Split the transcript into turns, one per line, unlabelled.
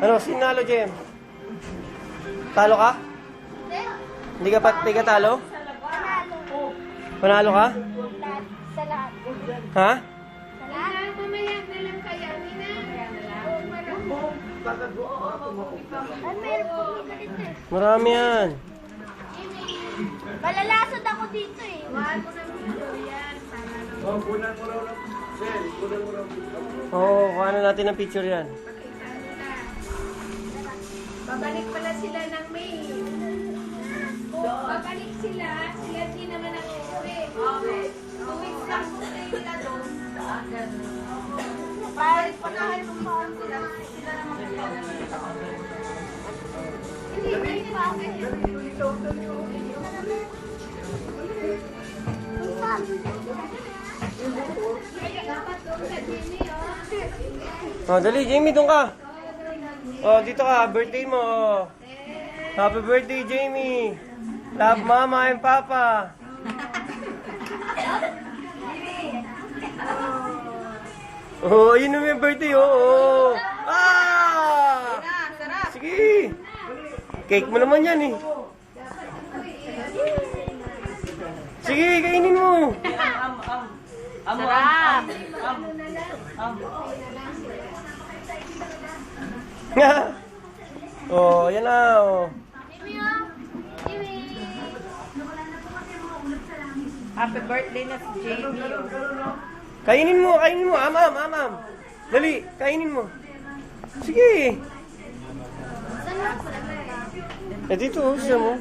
Ano, sinalo, Jem? Talo ka? Hindi ka talo? Panalo ka?
Sa lahat.
Ha?
Sa lahat. Mamaya na lang kaya, Nina. Ay, meron po ganito eh.
Marami yan.
Malalasod ako dito eh.
Oo, kuha na natin ng picture yan.
Babalik pala sila ng May. Babalik sila. Sila di naman ang uuwi. Okay. 2 weeks lang po kayo nila doon. Babalik pa na kayo kung saan sila. Sila naman kaya hindi pa ako. Dapat doon sa Jimmy,
Oh, dali, Jamie, doon ka. Oh, dito ka, birthday mo. Oh. Happy birthday, Jamie. Love mama and papa. Oh, yun na yung birthday, oh. Ah! Sige. Cake mo naman yan, eh. Sige, kainin mo.
Sarap!
Oh, yan na, oh.
Happy birthday na si Jamie.
Kainin mo. Amam. Dali, kainin mo. Sige. Eh, dito, siya mo.